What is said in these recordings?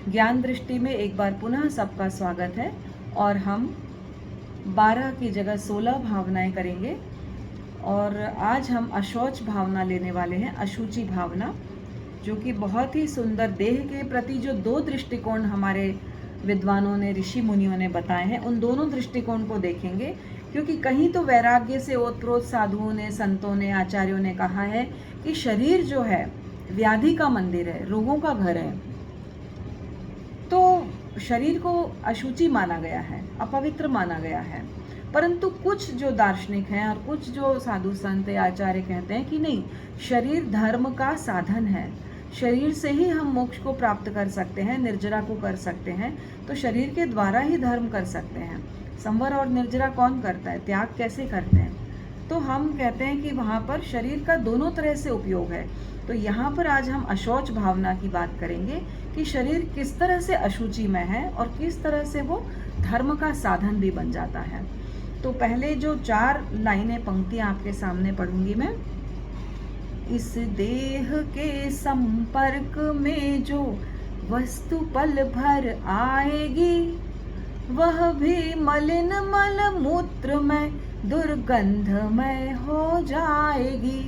ज्ञान दृष्टि में एक बार पुनः सबका स्वागत है और हम 12 की जगह 16 भावनाएं करेंगे। और आज हम अशौच भावना लेने वाले हैं, अशुचि भावना, जो कि बहुत ही सुंदर, देह के प्रति जो दो दृष्टिकोण हमारे विद्वानों ने, ऋषि मुनियों ने बताए हैं, उन दोनों दृष्टिकोण को देखेंगे। क्योंकि कहीं तो वैराग्य से ओतप्रोत साधुओं ने, संतों ने, आचार्यों ने कहा है कि शरीर जो है व्याधि का मंदिर है, रोगों का घर है, तो शरीर को अशुचि माना गया है, अपवित्र माना गया है। परंतु कुछ जो दार्शनिक हैं और कुछ जो साधु संत आचार्य कहते हैं कि नहीं, शरीर धर्म का साधन है, शरीर से ही हम मोक्ष को प्राप्त कर सकते हैं, निर्जरा को कर सकते हैं, तो शरीर के द्वारा ही धर्म कर सकते हैं। संवर और निर्जरा कौन करता है, त्याग कैसे करते हैं? तो हम कहते हैं कि वहाँ पर शरीर का दोनों तरह से उपयोग है। तो यहाँ पर आज हम अशौच भावना की बात करेंगे कि शरीर किस तरह से अशुचि में है और किस तरह से वो धर्म का साधन भी बन जाता है। तो पहले जो 4 लाइनें, पंक्तियाँ आपके सामने पढ़ूंगी मैं। इस देह के संपर्क में जो वस्तु पल भर आएगी, वह भी मलिन मल मूत्र में दुर्गंधमय हो जाएगी।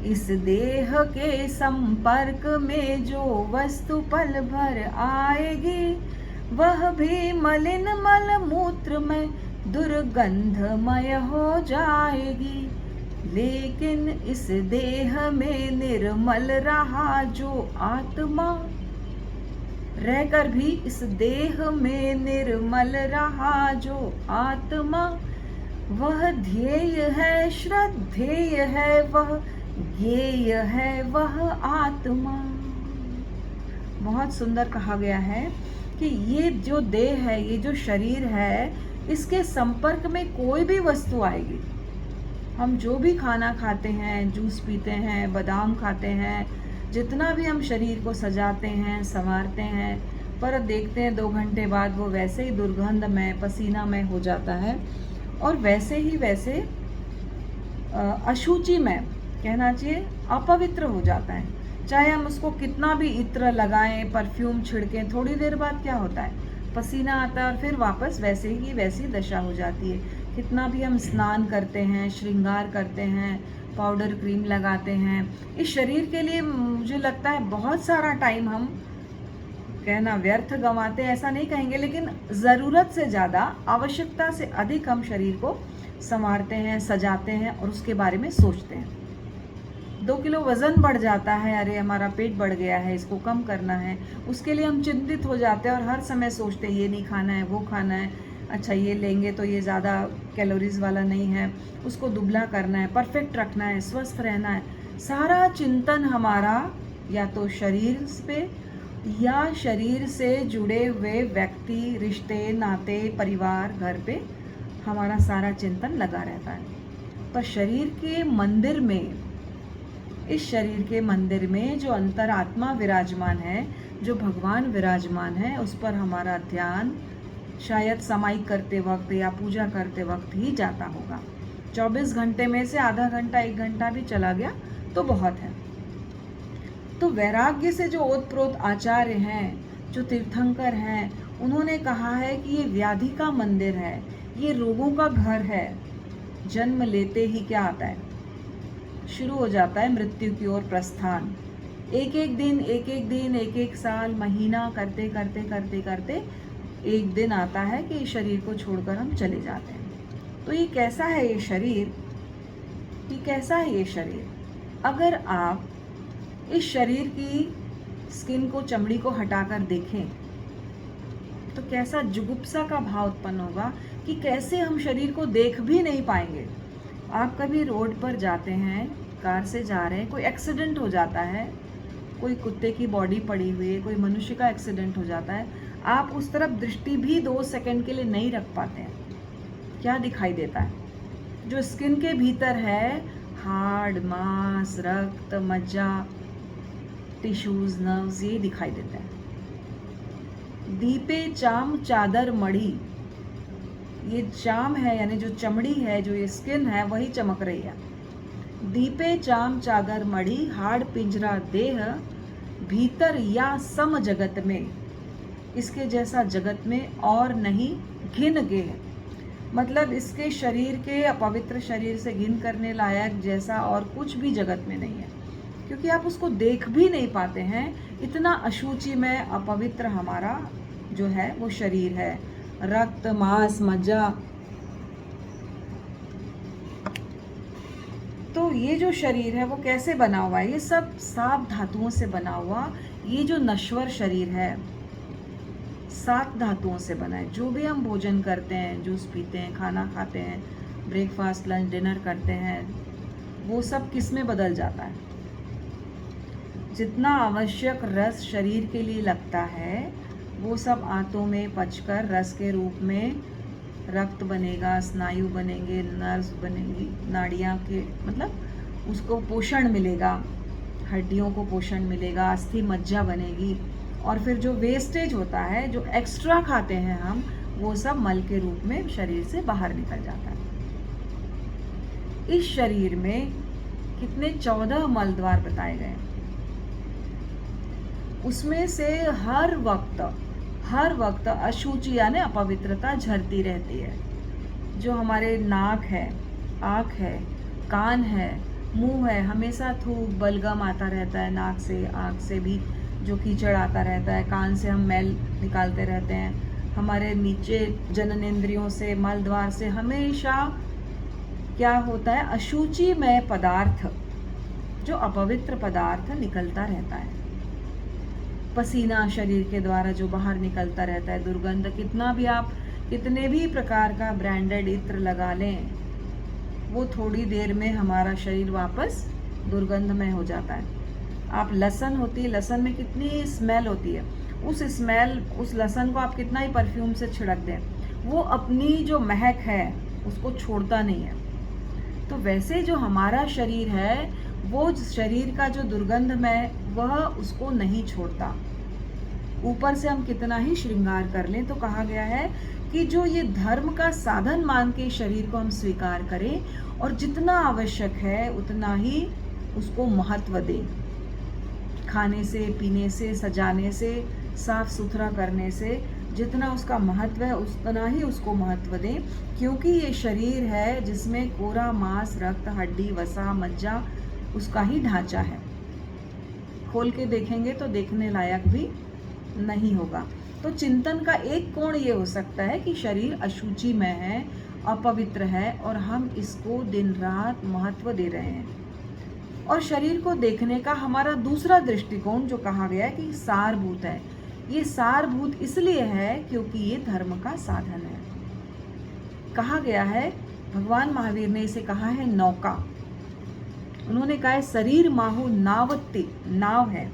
इस देह के संपर्क में जो वस्तु पल भर आएगी, वह भी मलिन मल मूत्र में दुर्गंधमय हो जाएगी। लेकिन इस देह में निर्मल रहा जो आत्मा, रहकर भी इस देह में निर्मल रहा जो आत्मा, वह ध्येय है, श्रद्धेय है, वह ज्ञेय है, वह आत्मा। बहुत सुंदर कहा गया है कि ये जो देह है, ये जो शरीर है, इसके संपर्क में कोई भी वस्तु आएगी, हम जो भी खाना खाते हैं, जूस पीते हैं, बादाम खाते हैं, जितना भी हम शरीर को सजाते हैं, संवारते हैं, पर देखते हैं 2 घंटे बाद वो वैसे ही दुर्गंध में, पसीना में हो जाता है और वैसे ही वैसे अशुचि में, कहना चाहिए अपवित्र हो जाता है। चाहे हम उसको कितना भी इत्र लगाएं, परफ्यूम छिड़कें, थोड़ी देर बाद क्या होता है, पसीना आता है और फिर वापस वैसे ही वैसी दशा हो जाती है। कितना भी हम स्नान करते हैं, श्रृंगार करते हैं, पाउडर क्रीम लगाते हैं, इस शरीर के लिए मुझे लगता है बहुत सारा टाइम हम, कहना व्यर्थ गंवाते हैं ऐसा नहीं कहेंगे, लेकिन ज़रूरत से ज़्यादा, आवश्यकता से अधिक हम शरीर को संवारते हैं, सजाते हैं और उसके बारे में सोचते हैं। 2 किलो वज़न बढ़ जाता है, अरे हमारा पेट बढ़ गया है, इसको कम करना है, उसके लिए हम चिंतित हो जाते हैं और हर समय सोचते हैं ये नहीं खाना है, वो खाना है, अच्छा ये लेंगे तो ये ज़्यादा कैलोरीज वाला नहीं है, उसको दुबला करना है, परफेक्ट रखना है, स्वस्थ रहना है। सारा चिंतन हमारा या तो शरीर पे या शरीर से जुड़े हुए व्यक्ति, रिश्ते, नाते, परिवार, घर पे हमारा सारा चिंतन लगा रहता है। पर शरीर के मंदिर में, इस शरीर के मंदिर में जो अंतरात्मा विराजमान है, जो भगवान विराजमान है, उस पर हमारा ध्यान शायद समाई करते वक्त या पूजा करते वक्त ही जाता होगा। 24 घंटे में से आधा घंटा, 1 घंटा भी चला गया तो बहुत है। तो वैराग्य से जो ओतप्रोत आचार्य हैं, जो तीर्थंकर हैं, उन्होंने कहा है कि ये व्याधि का मंदिर है, ये रोगों का घर है। जन्म लेते ही क्या आता है, शुरू हो जाता है मृत्यु की ओर प्रस्थान। एक एक दिन, एक एक दिन, एक एक साल, महीना करते करते करते करते एक दिन आता है कि इस शरीर को छोड़कर हम चले जाते हैं। तो ये कैसा है ये शरीर, ये कैसा है ये शरीर? अगर आप इस शरीर की स्किन को, चमड़ी को हटाकर देखें तो कैसा जुगुप्सा का भाव उत्पन्न होगा कि कैसे हम शरीर को देख भी नहीं पाएंगे। आप कभी रोड पर जाते हैं, कार से जा रहे हैं, कोई एक्सीडेंट हो जाता है, कोई कुत्ते की बॉडी पड़ी हुई है, कोई मनुष्य का एक्सीडेंट हो जाता है, आप उस तरफ दृष्टि भी 2 सेकंड के लिए नहीं रख पाते हैं। क्या दिखाई देता है? जो स्किन के भीतर है, हार्ड, मांस, रक्त, मज्जा, टिश्यूज, नर्व्स, ये दिखाई देता है। दीपे चाम चादर मढ़ी, ये चाम है यानी जो चमड़ी है, जो ये स्किन है, वही चमक रही है। दीपे चाम चादर मढ़ी, हाड़ पिंजरा देह, भीतर या सम जगत में, इसके जैसा जगत में और नहीं घिन गे। मतलब इसके शरीर के, अपवित्र शरीर से घिन करने लायक जैसा और कुछ भी जगत में नहीं है, क्योंकि आप उसको देख भी नहीं पाते हैं, इतना अशुचि में अपवित्र हमारा जो है वो शरीर है। रक्त, मांस, मज्जा, तो ये जो शरीर है वो कैसे बना हुआ है? ये सब सात धातुओं से बना हुआ ये जो नश्वर शरीर है, सात धातुओं से बना है। जो भी हम भोजन करते हैं, जूस पीते हैं, खाना खाते हैं, ब्रेकफास्ट, लंच, डिनर करते हैं, वो सब किस में बदल जाता है? जितना आवश्यक रस शरीर के लिए लगता है वो सब आंतों में पचकर रस के रूप में रक्त बनेगा, स्नायु बनेंगे, नर्व्स बनेंगी, नाड़ियाँ के मतलब उसको पोषण मिलेगा, हड्डियों को पोषण मिलेगा, अस्थि मज्जा बनेगी, और फिर जो वेस्टेज होता है, जो एक्स्ट्रा खाते हैं हम, वो सब मल के रूप में शरीर से बाहर निकल जाता है। इस शरीर में कितने 14 मल द्वार बताए गए, उसमें से हर वक्त अशुचि यानी अपवित्रता झरती रहती है। जो हमारे नाक है, आँख है, कान है, मुंह है, हमेशा थूक बलगम आता रहता है, नाक से, आँख से भी जो कीचड़ आता रहता है, कान से हम मैल निकालते रहते हैं, हमारे नीचे जननेंद्रियों से, मल द्वार से हमेशा क्या होता है? अशुचिमय पदार्थ, जो अपवित्र पदार्थ निकलता रहता है। पसीना शरीर के द्वारा जो बाहर निकलता रहता है, दुर्गंध, कितने भी प्रकार का ब्रांडेड इत्र लगा लें, वो थोड़ी देर में हमारा शरीर वापस दुर्गंधमय हो जाता है। आप लहसुन होती है, लहसुन में कितनी स्मेल होती है, उस लहसुन को आप कितना ही परफ्यूम से छिड़क दें, वो अपनी जो महक है उसको छोड़ता नहीं है। तो वैसे जो हमारा शरीर है, वो शरीर का जो दुर्गंध में वह उसको नहीं छोड़ता। ऊपर से हम कितना ही श्रृंगार कर लें, तो कहा गया है कि जो ये धर्म का साधन मान के शरीर को हम स्वीकार करें और जितना आवश्यक है उतना ही उसको महत्व दें। खाने से, पीने से, सजाने से, साफ सुथरा करने से जितना उसका महत्व है उतना ही उसको महत्व दें, क्योंकि ये शरीर है जिसमें कोरा मांस, रक्त, हड्डी, वसा, मज्जा उसका ही ढांचा है। खोल के देखेंगे तो देखने लायक भी नहीं होगा। तो चिंतन का एक कोण ये हो सकता है कि शरीर अशुचि में है, अपवित्र है, और हम इसको दिन रात महत्व दे रहे हैं। और शरीर को देखने का हमारा दूसरा दृष्टिकोण जो कहा गया है कि सारभूत है, ये सारभूत इसलिए है क्योंकि ये धर्म का साधन है। कहा गया है, भगवान महावीर ने इसे कहा है नौका। उन्होंने कहा है शरीर माहु नावत्ति, नाव है,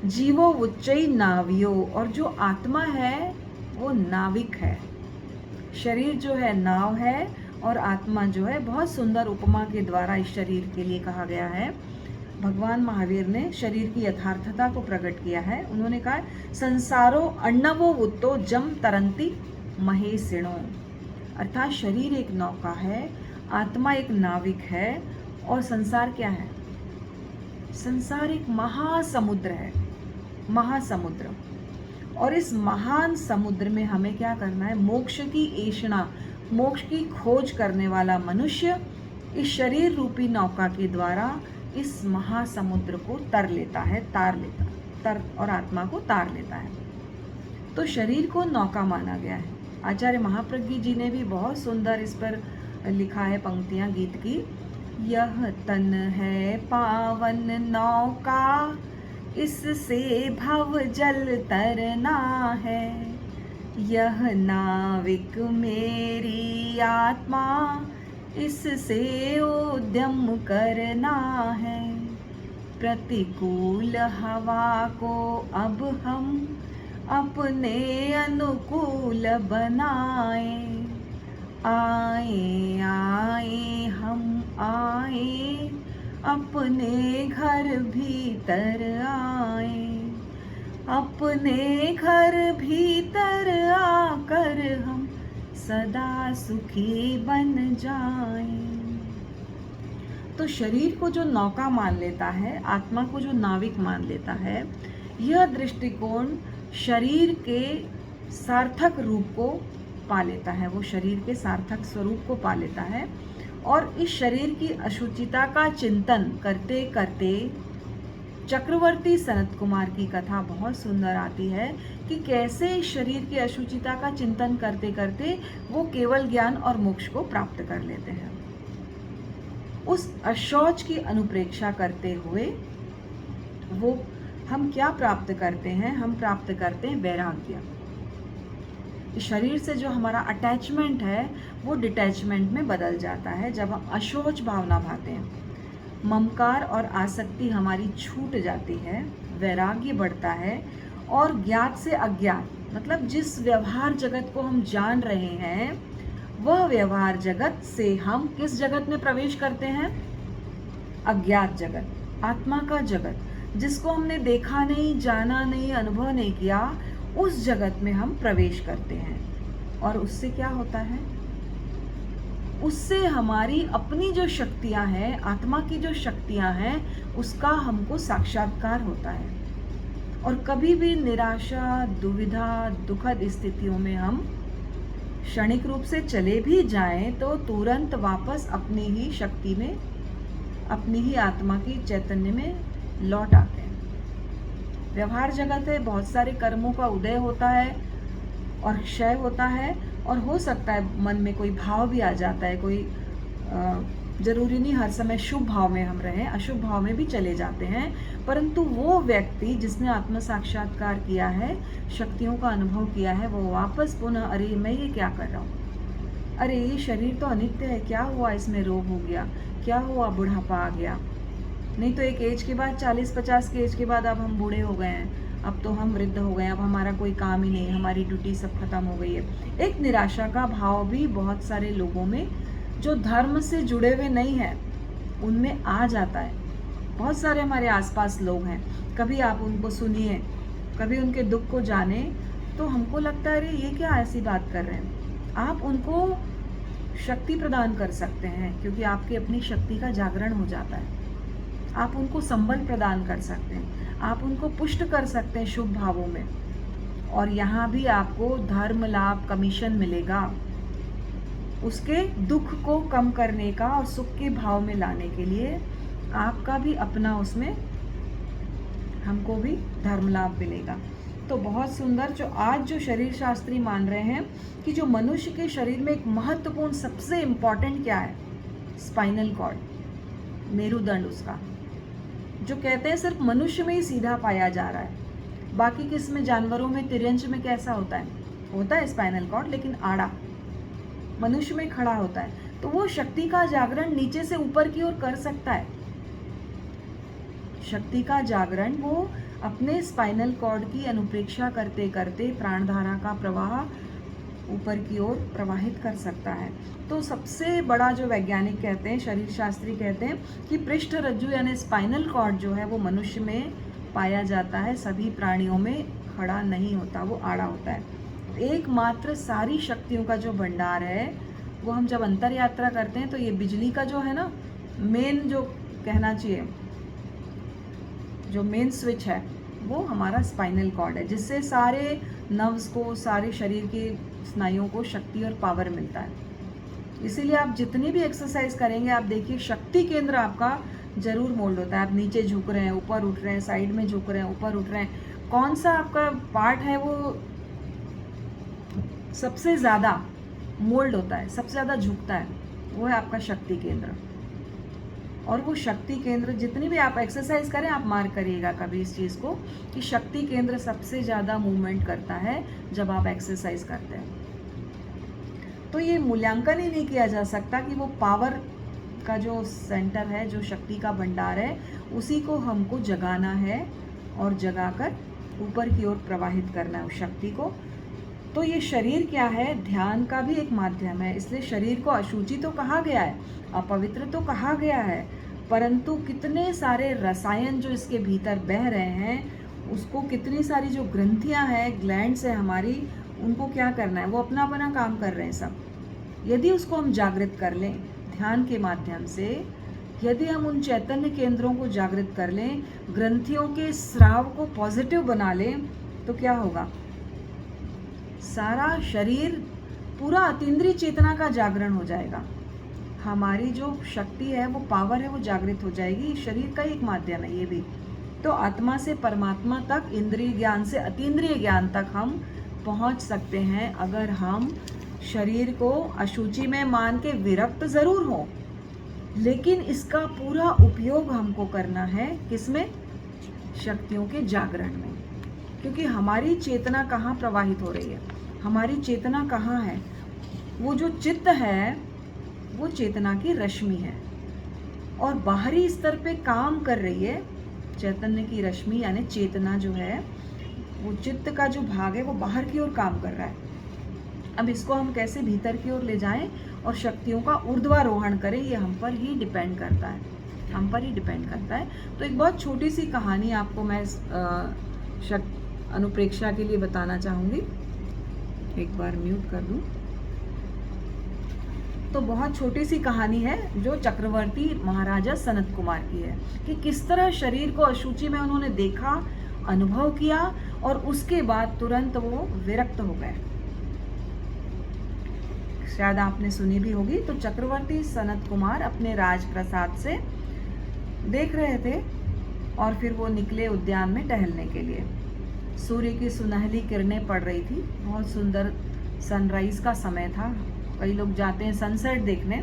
जीवो उच्चई नावियो, और जो आत्मा है वो नाविक है। शरीर जो है नाव है और आत्मा जो है, बहुत सुंदर उपमा के द्वारा इस शरीर के लिए कहा गया है। भगवान महावीर ने शरीर की यथार्थता को प्रकट किया है। उन्होंने कहा संसारो अन्नवो उत्तो जम तरंती महेशिणो, अर्थात शरीर एक नौका है, आत्मा एक नाविक है, और संसार क्या है? संसार एक महासमुद्र है, महासमुद्र। और इस महान समुद्र में हमें क्या करना है? मोक्ष की ऐषणा, मोक्ष की खोज करने वाला मनुष्य इस शरीर रूपी नौका के द्वारा इस महासमुद्र को तार लेता है, और आत्मा को तार लेता है। तो शरीर को नौका माना गया है। आचार्य महाप्रज्ञ जी ने भी बहुत सुंदर इस पर लिखा है पंक्तियां गीत की। यह तन है पावन नौका, इससे भव जल तरना है, यह नाविक मेरी आत्मा, इससे उद्यम करना है। प्रतिकूल हवा को अब हम अपने अनुकूल बनाए, आए आए हम आए, अपने घर भीतर आए, अपने घर भीतर आकर हम सदा सुखी बन जाएं। तो शरीर को जो नौका मान लेता है, आत्मा को जो नाविक मान लेता है, यह दृष्टिकोण शरीर के सार्थक रूप को पा लेता है, वो शरीर के सार्थक स्वरूप को पा लेता है। और इस शरीर की अशुचिता का चिंतन करते करते चक्रवर्ती सनत कुमार की कथा बहुत सुंदर आती है कि कैसे इस शरीर की अशुचिता का चिंतन करते करते वो केवल ज्ञान और मोक्ष को प्राप्त कर लेते हैं। उस अशौच की अनुप्रेक्षा करते हुए वो हम क्या प्राप्त करते हैं? हम प्राप्त करते हैं वैराग्य। शरीर से जो हमारा अटैचमेंट है वो डिटैचमेंट में बदल जाता है जब हम अशौच भावना भाते हैं। ममकार और आसक्ति हमारी छूट जाती है, वैराग्य बढ़ता है और ज्ञात से अज्ञात, मतलब जिस व्यवहार जगत को हम जान रहे हैं वह व्यवहार जगत से हम किस जगत में प्रवेश करते हैं? अज्ञात जगत, आत्मा का जगत, जिसको हमने देखा नहीं, जाना नहीं, अनुभव नहीं किया, उस जगत में हम प्रवेश करते हैं। और उससे क्या होता है? उससे हमारी अपनी जो शक्तियां हैं, आत्मा की जो शक्तियां हैं, उसका हमको साक्षात्कार होता है। और कभी भी निराशा, दुविधा, दुखद स्थितियों में हम क्षणिक रूप से चले भी जाएं तो तुरंत वापस अपनी ही शक्ति में, अपनी ही आत्मा की चैतन्य में लौट आते हैं। व्यवहार जगत है, बहुत सारे कर्मों का उदय होता है और क्षय होता है, और हो सकता है मन में कोई भाव भी आ जाता है, कोई जरूरी नहीं हर समय शुभ भाव में हम रहें, अशुभ भाव में भी चले जाते हैं। परंतु वो व्यक्ति जिसने आत्म साक्षात्कार किया है, शक्तियों का अनुभव किया है, वो वापस पुनः अरे मैं ये क्या कर रहा हूँ, अरे ये शरीर तो अनित्य है, क्या हुआ इसमें रोग हो गया, क्या हुआ बुढ़ापा आ गया, नहीं तो एक एज के बाद 40-50 के एज के बाद अब हम बूढ़े हो गए हैं, अब तो हम वृद्ध हो गए, अब हमारा कोई काम ही नहीं, हमारी ड्यूटी सब खत्म हो गई है। एक निराशा का भाव भी बहुत सारे लोगों में जो धर्म से जुड़े हुए नहीं हैं उनमें आ जाता है। बहुत सारे हमारे आसपास लोग हैं, कभी आप उनको सुनिए, कभी उनके दुख को जाने, तो हमको लगता है अरे ये क्या ऐसी बात कर रहे हैं। आप उनको शक्ति प्रदान कर सकते हैं क्योंकि आपकी अपनी शक्ति का जागरण हो जाता है। आप उनको संबल प्रदान कर सकते हैं, आप उनको पुष्ट कर सकते हैं शुभ भावों में, और यहाँ भी आपको धर्म लाभ कमीशन मिलेगा उसके दुख को कम करने का और सुख के भाव में लाने के लिए। आपका भी अपना उसमें हमको भी धर्म लाभ मिलेगा। तो बहुत सुंदर, जो आज जो शरीर शास्त्री मान रहे हैं कि जो मनुष्य के शरीर में एक महत्वपूर्ण सबसे इम्पॉर्टेंट क्या है, स्पाइनल कॉर्ड, मेरुदंड उसका, जो कहते हैं सिर्फ मनुष्य में ही सीधा पाया जा रहा है, बाकी किस में, जानवरों में, तिर्यंच में कैसा होता है स्पाइनल कॉर्ड, लेकिन आड़ा, मनुष्य में खड़ा होता है। तो वो शक्ति का जागरण नीचे से ऊपर की ओर कर सकता है। शक्ति का जागरण वो अपने स्पाइनल कॉर्ड की अनुप्रेक्षा करते करते प्राणधारा का प्रवाह ऊपर की ओर प्रवाहित कर सकता है। तो सबसे बड़ा जो वैज्ञानिक कहते हैं, शरीर शास्त्री कहते हैं कि पृष्ठ रज्जु यानी स्पाइनल कॉर्ड जो है वो मनुष्य में पाया जाता है, सभी प्राणियों में खड़ा नहीं होता, वो आड़ा होता है। एकमात्र सारी शक्तियों का जो भंडार है वो हम जब अंतर यात्रा करते हैं तो ये बिजली का जो है ना मेन, जो कहना चाहिए जो मेन स्विच है, वो हमारा स्पाइनल कॉर्ड है, जिससे सारे नर्व्स को, सारे शरीर के स्नायुओं को शक्ति और पावर मिलता है। इसीलिए आप जितनी भी एक्सरसाइज करेंगे, आप देखिए शक्ति केंद्र आपका जरूर मोल्ड होता है। आप नीचे झुक रहे हैं, ऊपर उठ रहे हैं, साइड में झुक रहे हैं, ऊपर उठ रहे हैं, कौन सा आपका पार्ट है वो सबसे ज़्यादा मोल्ड होता है, सबसे ज़्यादा झुकता है, वो है आपका शक्ति केंद्र। और वो शक्ति केंद्र, जितनी भी आप एक्सरसाइज करें, आप मार्क करिएगा कभी इस चीज़ को कि शक्ति केंद्र सबसे ज़्यादा मूवमेंट करता है जब आप एक्सरसाइज करते हैं। तो ये मूल्यांकन ही नहीं किया जा सकता कि वो पावर का जो सेंटर है, जो शक्ति का भंडार है, उसी को हमको जगाना है और जगाकर ऊपर की ओर प्रवाहित करना है उस शक्ति को। तो ये शरीर क्या है, ध्यान का भी एक माध्यम है। इसलिए शरीर को अशुचि तो कहा गया है, अपवित्र तो कहा गया है, परंतु कितने सारे रसायन जो इसके भीतर बह रहे हैं, उसको कितनी सारी जो ग्रंथियां हैं, ग्लैंड्स है हमारी, उनको क्या करना है, वो अपना अपना काम कर रहे हैं सब। यदि उसको हम जागृत कर लें ध्यान के माध्यम से, यदि हम उन चैतन्य केंद्रों को जागृत कर लें, ग्रंथियों के स्राव को पॉजिटिव बना लें, तो क्या होगा? सारा शरीर, पूरा अतीन्द्रिय चेतना का जागरण हो जाएगा। हमारी जो शक्ति है, वो पावर है, वो जागृत हो जाएगी। शरीर का एक माध्यम है ये भी। तो आत्मा से परमात्मा तक, इंद्रिय ज्ञान से अतीन्द्रिय ज्ञान तक हम पहुंच सकते हैं, अगर हम शरीर को अशुचि में मान के विरक्त जरूर हो, लेकिन इसका पूरा उपयोग हमको करना है किसमें? शक्तियों के जागरण में। क्योंकि हमारी चेतना कहाँ प्रवाहित हो रही है? हमारी चेतना कहाँ है? वो जो चित्त है, वो चेतना की रश्मि है, और बाहरी स्तर पे काम कर रही है चैतन्य की रश्मि, यानी चेतना जो है, वो चित्त का जो भाग है, वो बाहर की ओर काम कर रहा है। अब इसको हम कैसे भीतर की ओर ले जाएं और शक्तियों का ऊर्ध्वारोहण करें, ये हम पर ही डिपेंड करता है, हम पर ही डिपेंड करता है। तो एक बहुत छोटी सी कहानी आपको मैं अनुप्रेक्षा के लिए बताना चाहूँगी। एक बार म्यूट कर दूँ। तो बहुत छोटी सी कहानी है जो चक्रवर्ती महाराजा सनत कुमार की है, कि किस तरह शरीर को अशुचि में उन्होंने देखा, अनुभव किया, और उसके बाद तुरंत वो विरक्त हो गए। शायद आपने सुनी भी होगी। तो चक्रवर्ती सनत कुमार अपने राजप्रसाद से देख रहे थे, और फिर वो निकले उद्यान में टहलने के लिए। सूर्य की सुनहली किरणें पड़ रही थी, बहुत सुंदर सनराइज का समय था। कई लोग जाते हैं सनसेट देखने,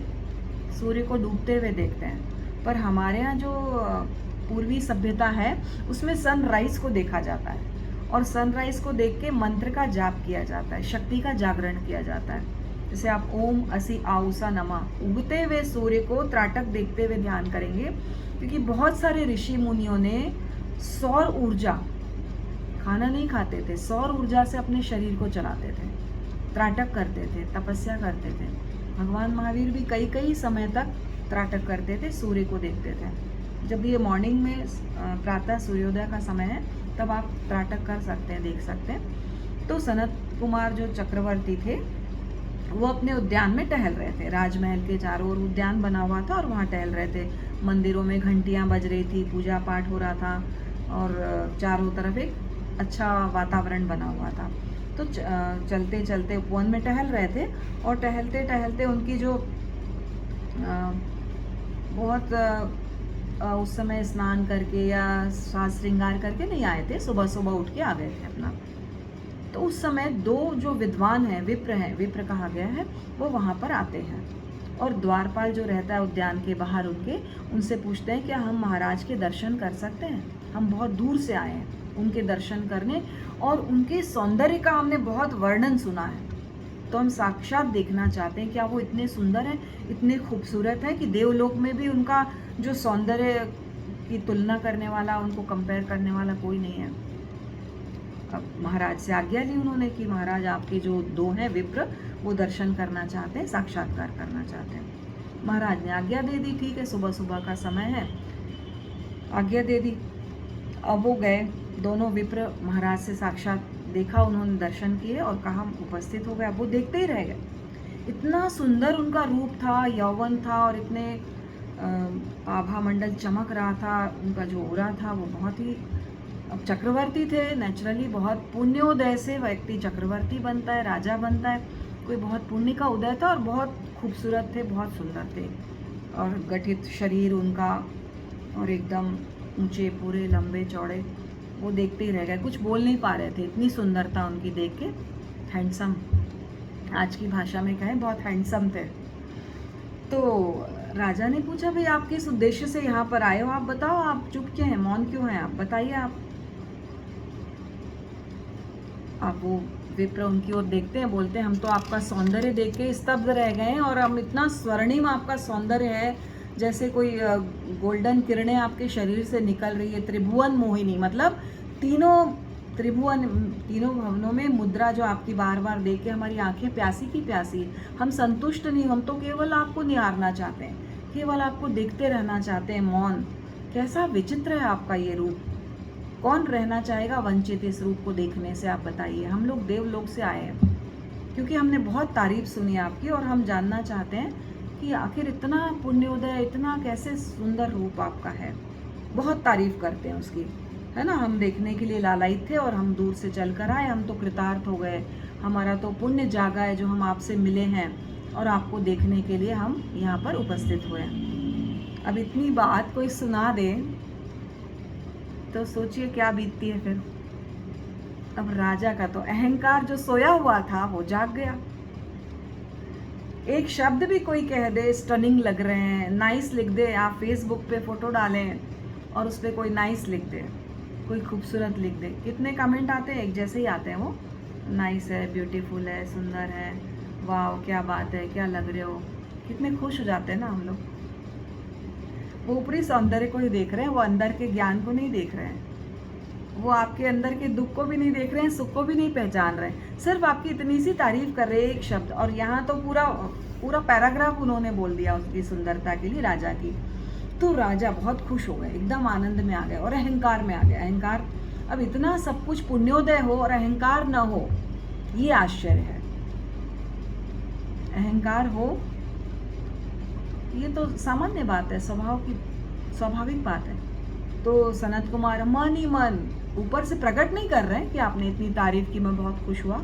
सूर्य को डूबते हुए देखते हैं, पर हमारे यहाँ जो पूर्वी सभ्यता है उसमें सनराइज को देखा जाता है, और सनराइज को देख के मंत्र का जाप किया जाता है, शक्ति का जागरण किया जाता है। जैसे आप ओम असि आउसा नमा, उगते हुए सूर्य को त्राटक देखते हुए ध्यान करेंगे, क्योंकि बहुत सारे ऋषि मुनियों ने सौर ऊर्जा, खाना नहीं खाते थे, सौर ऊर्जा से अपने शरीर को चलाते थे, त्राटक करते थे, तपस्या करते थे। भगवान महावीर भी कई कई समय तक त्राटक करते थे, सूर्य को देखते थे। जब ये मॉर्निंग में प्रातः सूर्योदय का समय है, तब आप त्राटक कर सकते हैं, देख सकते हैं। तो सनत कुमार जो चक्रवर्ती थे, वो अपने उद्यान में टहल रहे थे। राजमहल के चारों ओर उद्यान बना हुआ था, और वहाँ टहल रहे थे। मंदिरों में घंटियाँ बज रही थी, पूजा पाठ हो रहा था, और चारों तरफ एक अच्छा वातावरण बना हुआ था। तो चलते चलते उपवन में टहल रहे थे, और टहलते टहलते उनकी जो बहुत उस समय स्नान करके या साज श्रृंगार करके नहीं आए थे, सुबह सुबह उठ के आ गए थे अपना। तो उस समय दो जो विद्वान हैं, विप्र कहा गया है, वो वहाँ पर आते हैं, और द्वारपाल जो रहता है उद्यान के बाहर उनसे पूछते हैं क्या हम महाराज के दर्शन कर सकते हैं? हम बहुत दूर से आए हैं उनके दर्शन करने, और उनके सौंदर्य का हमने बहुत वर्णन सुना है, तो हम साक्षात देखना चाहते हैं। क्या वो इतने सुंदर हैं, इतने खूबसूरत हैं कि देवलोक में भी उनका जो सौंदर्य की तुलना करने वाला, उनको कंपेयर करने वाला कोई नहीं है। अब महाराज से आज्ञा ली उन्होंने कि महाराज आपके जो दो हैं विप्र, वो दर्शन करना चाहते हैं, साक्षात्कार करना चाहते हैं। महाराज ने आज्ञा दे दी, ठीक है, सुबह सुबह का समय है, आज्ञा दे दी। अब वो गए, दोनों विप्र महाराज से साक्षात देखा उन्होंने, दर्शन किए, और कहा उपस्थित हो गए। अब वो देखते ही रह गए, इतना सुंदर उनका रूप था, यौवन था, और इतने आभा मंडल चमक रहा था, उनका जो ओरा था वो बहुत ही, अब चक्रवर्ती थे, नेचुरली बहुत पुण्योदय से व्यक्ति चक्रवर्ती बनता है, राजा बनता है, कोई बहुत पुण्य का उदय था, और बहुत खूबसूरत थे, बहुत सुंदर थे, और गठित शरीर उनका, और एकदम ऊंचे पूरे लंबे चौड़े। वो देखते ही रह गए, कुछ बोल नहीं पा रहे थे, इतनी सुंदरता उनकी देख के। हैंडसम, आज की भाषा में कहें, बहुत हैंडसम थे। तो राजा ने पूछा, भाई आप किस उद्देश्य से यहाँ पर आए हो, आप बताओ, आप चुप क्यों हैं, मौन क्यों हैं, आप बताइए। आप वो विप्र उनकी ओर देखते हैं, बोलते हैं हम तो आपका सौंदर्य देख के स्तब्ध रह गए हैं, और हम इतना स्वर्णिम आपका सौंदर्य है, जैसे कोई गोल्डन किरणें आपके शरीर से निकल रही है। त्रिभुवन मोहिनी, मतलब तीनों त्रिभुवन, तीनों भवनों में मुद्रा जो आपकी बार बार देख के हमारी आंखें प्यासी की प्यासी। हम संतुष्ट नहीं, हम तो केवल आपको निहारना चाहते हैं, केवल आपको देखते रहना चाहते हैं, मौन। कैसा विचित्र है आपका ये रूप, कौन रहना चाहेगा वंचित इस रूप को देखने से, आप बताइए। हम लोग देवलोक से आए हैं, क्योंकि हमने बहुत तारीफ सुनी आपकी, और हम जानना चाहते हैं कि आखिर इतना पुण्योदय, इतना कैसे सुंदर रूप आपका है। बहुत तारीफ करते हैं उसकी, है ना। हम देखने के लिए लालायित थे और हम दूर से चल कर आए, हम तो कृतार्थ हो गए, हमारा तो पुण्य जागा है जो हम आपसे मिले हैं और आपको देखने के लिए हम यहाँ पर उपस्थित हुए। अब इतनी बात कोई सुना दे तो सोचिए क्या बीतती है फिर। अब राजा का तो अहंकार जो सोया हुआ था वो जाग गया। एक शब्द भी कोई कह दे, स्टनिंग लग रहे हैं, नाइस लिख दे, आप फेसबुक पे फोटो डालें और उस पर कोई नाइस लिख दे, कोई खूबसूरत लिख दे, कितने कमेंट आते हैं, एक जैसे ही आते हैं वो, नाइस है, ब्यूटीफुल है, सुंदर है, वाह क्या बात है, क्या लग रहे हो, कितने खुश हो जाते हैं ना हम लोग। वो ऊपरी सौंदर्य को ही देख रहे हैं, वो अंदर के ज्ञान को नहीं देख रहे हैं, वो आपके अंदर के दुख को भी नहीं देख रहे हैं, सुख को भी नहीं पहचान रहे हैं, सिर्फ आपकी इतनी सी तारीफ कर रहे हैं एक शब्द। और यहाँ तो पूरा पूरा पैराग्राफ उन्होंने बोल दिया उसकी सुंदरता के लिए, राजा की। तो राजा बहुत खुश हो गए, एकदम आनंद में आ गए और अहंकार में आ गए। अहंकार, अब इतना सब कुछ पुण्योदय हो और अहंकार न हो, ये आश्चर्य है। अहंकार हो ये तो सामान्य बात है, स्वभाव की स्वाभाविक बात है। तो सनत कुमार मन ही मन ऊपर से प्रकट नहीं कर रहे हैं कि आपने इतनी तारीफ की, मैं बहुत खुश हुआ,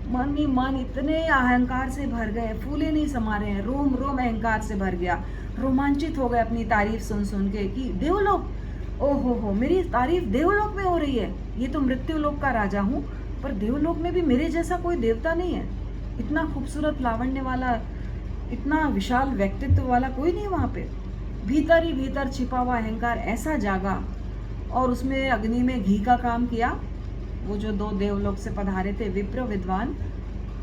मन ही मन इतने अहंकार से भर गए, फूले नहीं समा रहे हैं, रोम रोम अहंकार से भर गया, रोमांचित हो गए अपनी तारीफ सुन सुन के कि देवलोक, ओहो हो, मेरी तारीफ देवलोक में हो रही है, ये तो मृत्युलोक का राजा हूँ पर देवलोक में भी मेरे जैसा कोई देवता नहीं है, इतना खूबसूरत लावण्य वाला, इतना विशाल व्यक्तित्व वाला कोई नहीं वहाँ पे। भीतर ही भीतर छिपा हुआ अहंकार ऐसा जागा और उसमें अग्नि में घी का काम किया। वो जो दो देवलोक से पधारे थे विप्र विद्वान,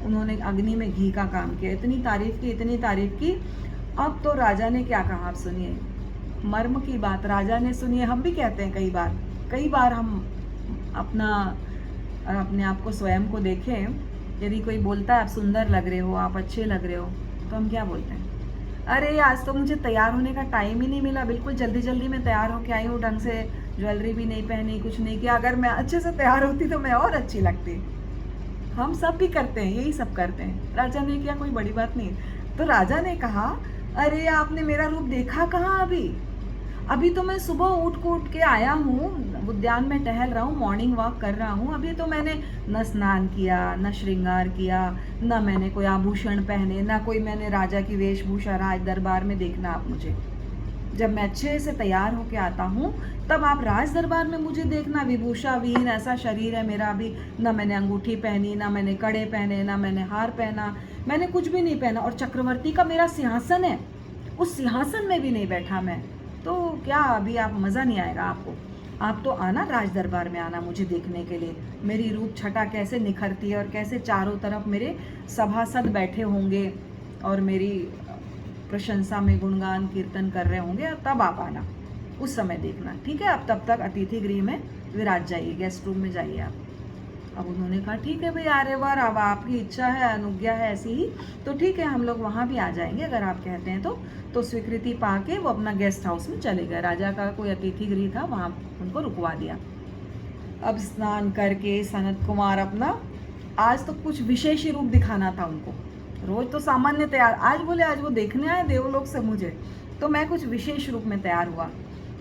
उन्होंने अग्नि में घी का काम किया, इतनी तारीफ की, इतनी तारीफ की। अब तो राजा ने क्या कहा आप सुनिए, मर्म की बात राजा ने सुनिए। हम भी कहते हैं कई बार हम अपने आप को, स्वयं को देखें, यदि कोई बोलता है आप सुंदर लग रहे हो, आप अच्छे लग रहे हो, तो हम क्या बोलते हैं, अरे आज तो मुझे तैयार होने का टाइम ही नहीं मिला, बिल्कुल जल्दी जल्दी में तैयार होके आई हूँ, ढंग से ज्वेलरी भी नहीं पहनी, कुछ नहीं किया, अगर मैं अच्छे से तैयार होती तो मैं और अच्छी लगती। हम सब भी करते हैं, यही सब करते हैं। राजा ने किया, कोई बड़ी बात नहीं। तो राजा ने कहा, अरे आपने मेरा रूप देखा कहाँ अभी तो मैं सुबह उठ के आया हूँ, उद्यान में टहल रहा हूँ, मॉर्निंग वॉक कर रहा हूँ, अभी तो मैंने न स्नान किया, न श्रृंगार किया, न मैंने कोई आभूषण पहने, न कोई मैंने राजा की वेशभूषा राज दरबार में देखना आप मुझे। जब मैं अच्छे से तैयार होके आता हूँ तब आप राज दरबार में मुझे देखना, विभूषा विहीन ऐसा शरीर है मेरा अभी, न मैंने अंगूठी पहनी, न मैंने कड़े पहने, न मैंने हार पहना, मैंने कुछ भी नहीं पहना, और चक्रवर्ती का मेरा सिंहासन है, उस सिंहासन में भी नहीं बैठा मैं, तो क्या अभी आप मज़ा नहीं आएगा आपको। आप तो आना राज दरबार में, आना मुझे देखने के लिए, मेरी रूप छटा कैसे निखरती है और कैसे चारों तरफ मेरे सभासद बैठे होंगे और मेरी प्रशंसा में गुणगान कीर्तन कर रहे होंगे, तब आप आना, उस समय देखना, ठीक है। अब तब तक अतिथि गृह में विराज जाइए, गेस्ट रूम में जाइए आप। अब उन्होंने कहा ठीक है भाई आर्यवर, अब आपकी इच्छा है, अनुज्ञा है ऐसी ही, तो ठीक है हम लोग वहाँ भी आ जाएंगे अगर आप कहते हैं तो स्वीकृति पाके वो अपना गेस्ट हाउस में चले गए। राजा का कोई अतिथि गृह था, वहाँ उनको रुकवा दिया। अब स्नान करके सनत कुमार अपना, आज तो कुछ विशेष ही रूप दिखाना था उनको, रोज तो सामान्य तैयार, आज बोले आज वो देखने आए देवलोक से मुझे, तो मैं कुछ विशेष रूप में तैयार हुआ।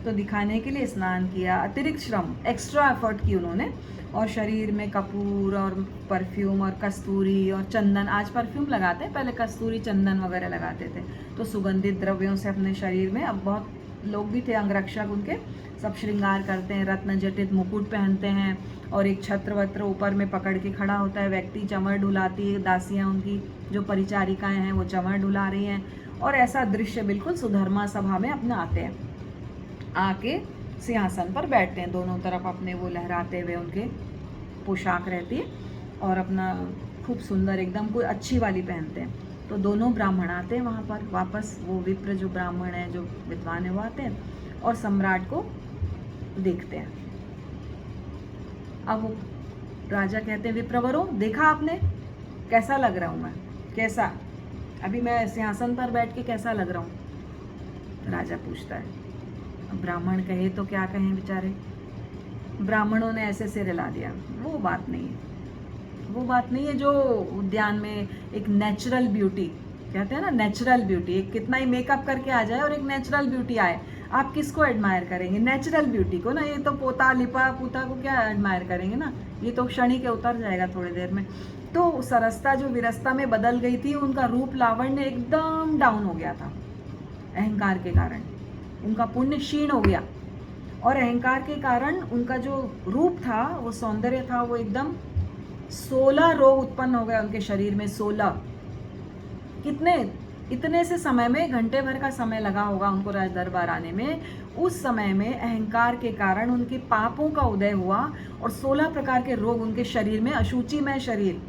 तो दिखाने के लिए स्नान किया, अतिरिक्त श्रम, एक्स्ट्रा एफर्ट की उन्होंने, और शरीर में कपूर और परफ्यूम और कस्तूरी और चंदन, आज परफ्यूम लगाते हैं, पहले कस्तूरी चंदन वगैरह लगाते थे, तो सुगंधित द्रव्यों से अपने शरीर में, अब बहुत लोग भी थे अंगरक्षक उनके, सब श्रृंगार करते हैं, रत्न जटित मुकुट पहनते हैं और एक छत्र वत्र ऊपर में पकड़ के खड़ा होता है व्यक्ति, चमर डुलाती है दासियाँ, उनकी जो परिचारिकाएं हैं वो चमर डुला रही हैं, और ऐसा दृश्य बिल्कुल सुधर्मा सभा में अपने आते हैं, आके सिंहासन पर बैठते हैं, दोनों तरफ अपने वो लहराते हुए उनके पोशाक रहती है और अपना खूब सुंदर एकदम कोई अच्छी वाली पहनते हैं। तो दोनों ब्राह्मण आते हैं वहाँ पर वापस, वो विप्र जो ब्राह्मण है जो विद्वान है वो आते हैं और सम्राट को देखते हैं। अब वो राजा कहते हैं, विप्रवरों देखा आपने, कैसा लग रहा हूँ मैं, कैसा, अभी मैं सिंहासन पर बैठ के कैसा लग रहा हूँ, राजा पूछता है। ब्राह्मण कहे तो क्या कहें बेचारे, ब्राह्मणों ने ऐसे सिर हिला दिया, वो बात नहीं है, वो बात नहीं है जो उद्यान में एक नेचुरल ब्यूटी, कहते हैं ना नेचुरल ब्यूटी, एक कितना ही मेकअप करके आ जाए और एक नेचुरल ब्यूटी आए, आप किसको एडमायर करेंगे? नेचुरल ब्यूटी को ना। ये तो पोता लिपा पूता को क्या एडमायर करेंगे ना, ये तो क्षणिक के उतर जाएगा थोड़ी देर में। तो सरसता जो विरसता में बदल गई थी, उनका रूप लावण्य एकदम डाउन हो गया था अहंकार के कारण। उनका पुण्य क्षीण हो गया और अहंकार के कारण उनका जो रूप था, वो सौंदर्य था, वो एकदम 16 रोग उत्पन्न हो गए उनके शरीर में। 16 कितने, इतने से समय में घंटे भर का समय लगा होगा उनको राज दरबार आने में। उस समय में अहंकार के कारण उनके पापों का उदय हुआ और 16 प्रकार के रोग उनके शरीर में, अशुचिमय शरीर,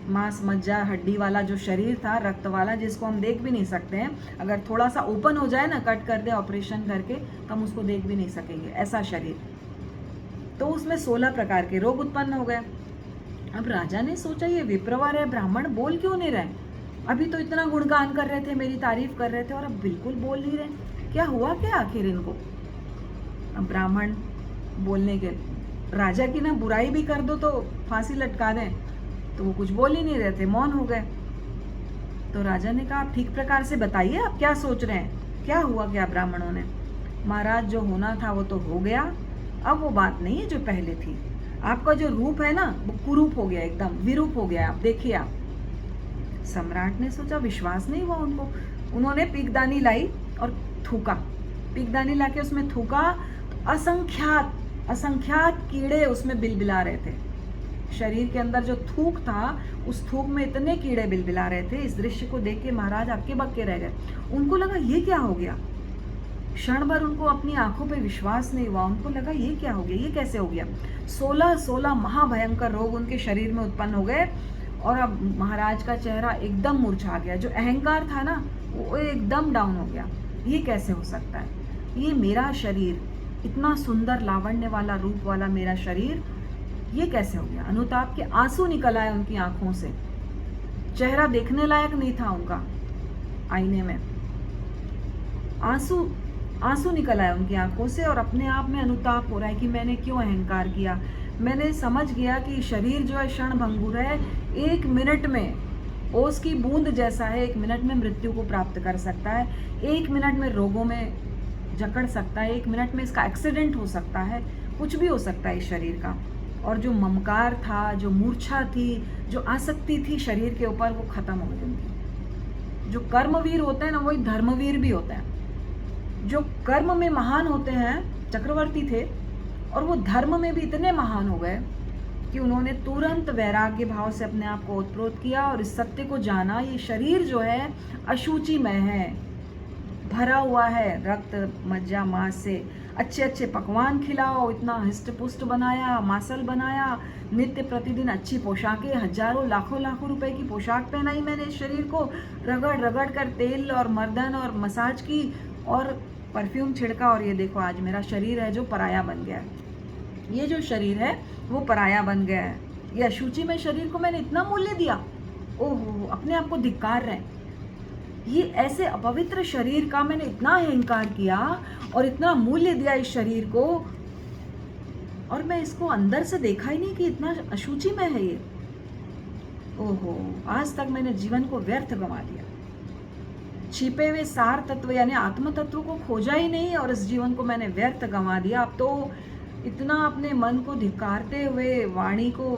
मांस मज्जा हड्डी वाला जो शरीर था, रक्त वाला, जिसको हम देख भी नहीं सकते हैं। अगर थोड़ा सा ओपन हो जाए ना, कट कर दे ऑपरेशन करके, तो हम उसको देख भी नहीं सकेंगे, ऐसा शरीर। तो उसमें 16 प्रकार के रोग उत्पन्न हो गए। अब राजा ने सोचा ये विप्रवर है, ब्राह्मण बोल क्यों नहीं रहे? अभी तो इतना गुणगान कर रहे थे, मेरी तारीफ कर रहे थे, और अब बिल्कुल बोल नहीं रहे। क्या हुआ क्या आखिर इनको? अब ब्राह्मण बोलने के, राजा की ना बुराई भी कर दो तो फांसी लटका दें, तो वो कुछ बोल ही नहीं रहे थे, मौन हो गए। तो राजा ने कहा आप ठीक प्रकार से बताइए, आप क्या सोच रहे हैं, क्या हुआ क्या ब्राह्मणों ने? महाराज जो होना था वो तो हो गया, अब वो बात नहीं है जो पहले थी। आपका जो रूप है ना, वो कुरूप हो गया, एकदम विरूप हो गया। आप देखिए आप। सम्राट ने सोचा, विश्वास नहीं हुआ उनको। उन्होंने पीकदानी लाई और थूका, पीकदानी लाके उसमें थूका, तो असंख्यात कीड़े उसमें बिलबिला रहे थे। शरीर के अंदर जो थूक था, उस थूक में इतने कीड़े बिलबिला रहे थे। इस दृश्य को देख के महाराज हक्के बक्के रह गए। उनको लगा ये क्या हो गया। क्षण भर उनको अपनी आंखों पे विश्वास नहीं हुआ। उनको लगा ये क्या हो गया, ये कैसे हो गया। 16 महाभयंकर रोग उनके शरीर में उत्पन्न हो गए और अब महाराज का चेहरा एकदम मुरझा गया। जो अहंकार था ना, वो एकदम डाउन हो गया। ये कैसे हो सकता है? ये मेरा शरीर, इतना सुंदर लावण्य वाला रूप वाला मेरा शरीर, ये कैसे हो गया? अनुताप के आंसू निकल आए उनकी आंखों से। चेहरा देखने लायक नहीं था उनका। आईने में आंसू निकल आए उनकी आंखों से और अपने आप में अनुताप हो रहा है कि मैंने क्यों अहंकार किया। मैंने समझ गया कि शरीर जो है क्षण भंगुर है, 1 मिनट में ओस की बूंद जैसा है, 1 मिनट में मृत्यु को प्राप्त कर सकता है, 1 मिनट में रोगों में जकड़ सकता है, 1 मिनट में इसका एक्सीडेंट हो सकता है, कुछ भी हो सकता है इस शरीर का। और जो ममकार था, जो मूर्छा थी, जो आसक्ति थी शरीर के ऊपर, वो खत्म हो गई उनकी। जो कर्मवीर होते हैं ना, वही धर्मवीर भी होते हैं। जो कर्म में महान होते हैं, चक्रवर्ती थे, और वो धर्म में भी इतने महान हो गए कि उन्होंने तुरंत वैराग्य भाव से अपने आप को ओतप्रोत किया और इस सत्य को जाना, ये शरीर जो है अशुचिमय है, भरा हुआ है रक्त मज्जा मांस से। अच्छे अच्छे पकवान खिलाओ, इतना हिस्ट पुष्ट बनाया, मासल बनाया, नित्य प्रतिदिन अच्छी पोशाकें, हजारों लाखों रुपए की पोशाक पहनाई मैंने इस शरीर को, रगड़ रगड़ कर तेल और मर्दन और मसाज की और परफ्यूम छिड़का, और ये देखो आज मेरा शरीर है जो पराया बन गया है। ये जो शरीर है वो पराया बन गया है। ये अशुचि में शरीर को मैंने इतना मूल्य दिया। ओहो, अपने आप को धिक्कार रहे। ये ऐसे अपवित्र शरीर का मैंने इतना अहंकार किया और इतना मूल्य दिया इस शरीर को, और मैं इसको अंदर से देखा ही नहीं कि इतना अशुचि में है ये। ओहो, आज तक मैंने जीवन को व्यर्थ गंवा दिया। छिपे हुए सार तत्व यानी आत्म तत्व को खोजा ही नहीं और इस जीवन को मैंने व्यर्थ गंवा दिया। अब तो इतना अपने मन को धिक्कारते हुए वाणी को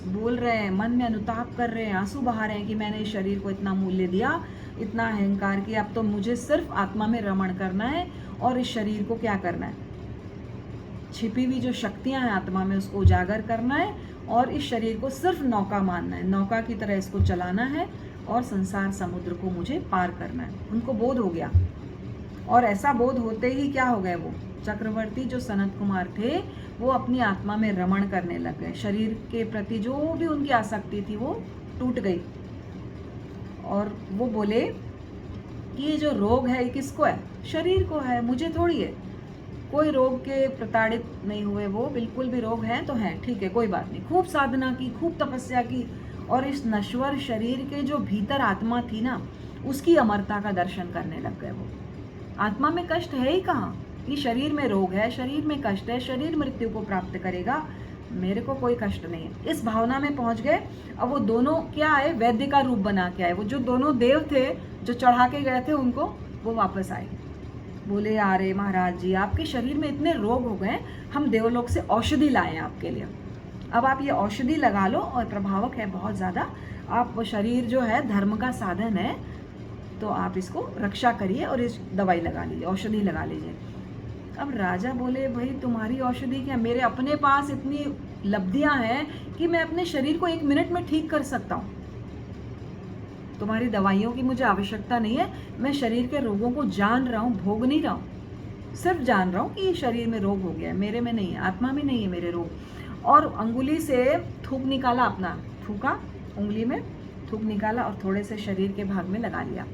बोल रहे हैं, मन में अनुताप कर रहे हैं, आंसू बहा रहे हैं कि मैंने इस शरीर को इतना मूल्य दिया, इतना अहंकार किया। अब तो मुझे सिर्फ आत्मा में रमण करना है और इस शरीर को क्या करना है, छिपी हुई जो शक्तियां हैं आत्मा में, उसको उजागर करना है और इस शरीर को सिर्फ नौका मानना है, नौका की तरह इसको चलाना है और संसार समुद्र को मुझे पार करना है। उनको बोध हो गया और ऐसा बोध होते ही क्या हो गए, वो चक्रवर्ती जो सनत कुमार थे वो अपनी आत्मा में रमण करने लग गए। शरीर के प्रति जो भी उनकी आसक्ति थी वो टूट गई और वो बोले कि ये जो रोग है ये किसको है, शरीर को है, मुझे थोड़ी है। कोई रोग के प्रताड़ित नहीं हुए, वो बिल्कुल भी रोग हैं तो हैं, ठीक है, कोई बात नहीं। खूब साधना की, खूब तपस्या की और इस नश्वर शरीर के जो भीतर आत्मा थी ना, उसकी अमरता का दर्शन करने लग गए। वो आत्मा में कष्ट है ही कहाँ, ये शरीर में रोग है, शरीर में कष्ट है, शरीर मृत्यु को प्राप्त करेगा, मेरे को कोई कष्ट नहीं है। इस भावना में पहुंच गए। अब वो दोनों क्या आए, वैद्य का रूप बना के आए। वो जो दोनों देव थे जो चढ़ा के गए थे उनको, वो वापस आए। बोले अरे महाराज जी, आपके शरीर में इतने रोग हो गए, हम देवलोक से औषधि लाए हैं आपके लिए। अब आप ये औषधि लगा लो, और प्रभावक है बहुत ज़्यादा। आप शरीर जो है धर्म का साधन है, तो आप इसको रक्षा करिए और इस दवाई लगा लीजिए, औषधि लगा लीजिए। अब राजा बोले भाई तुम्हारी औषधि क्या, मेरे अपने पास इतनी लब्धियां हैं कि मैं अपने शरीर को 1 मिनट में ठीक कर सकता हूँ। तुम्हारी दवाइयों की मुझे आवश्यकता नहीं है। मैं शरीर के रोगों को जान रहा हूँ, भोग नहीं रहा हूँ। सिर्फ जान रहा हूँ कि ये शरीर में रोग हो गया है, मेरे में नहीं है, आत्मा में नहीं है मेरे रोग। और अंगुली से थूक निकाला, अपना थूका, उंगली में थूक निकाला और थोड़े से शरीर के भाग में लगा लिया।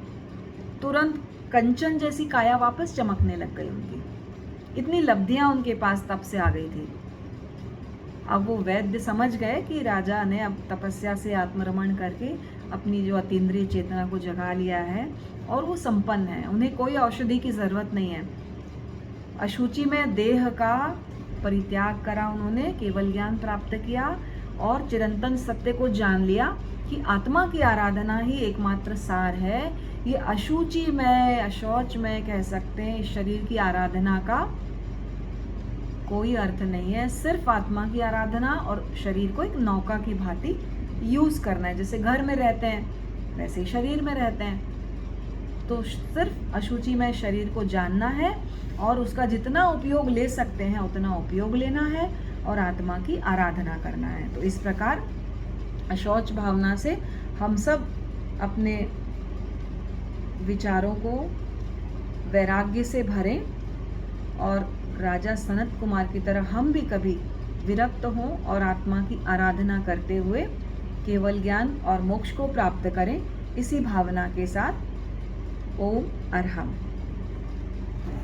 तुरंत कंचन जैसी काया वापस चमकने लग गई उनकी। इतनी लब्धियां उनके पास तब से आ गई थी। अब वो वैद्य समझ गए कि राजा ने अब तपस्या से आत्मरमण करके अपनी जो अतीन्द्रिय चेतना को जगा लिया है और वो संपन्न है, उन्हें कोई औषधि की जरूरत नहीं है। अशुचि में देह का परित्याग करा उन्होंने, केवल ज्ञान प्राप्त किया और चिरंतन सत्य को जान लिया कि आत्मा की आराधना ही एकमात्र सार है। ये अशुचि में, अशौच में कह सकते हैं, इस शरीर की आराधना का कोई अर्थ नहीं है। सिर्फ आत्मा की आराधना और शरीर को एक नौका की भांति यूज करना है। जैसे घर में रहते हैं वैसे ही शरीर में रहते हैं। तो सिर्फ अशुचि में शरीर को जानना है और उसका जितना उपयोग ले सकते हैं उतना उपयोग लेना है और आत्मा की आराधना करना है। तो इस प्रकार अशौच भावना से हम सब अपने विचारों को वैराग्य से भरें और राजा सनत कुमार की तरह हम भी कभी विरक्त हों और आत्मा की आराधना करते हुए केवल ज्ञान और मोक्ष को प्राप्त करें। इसी भावना के साथ ओम अरहम।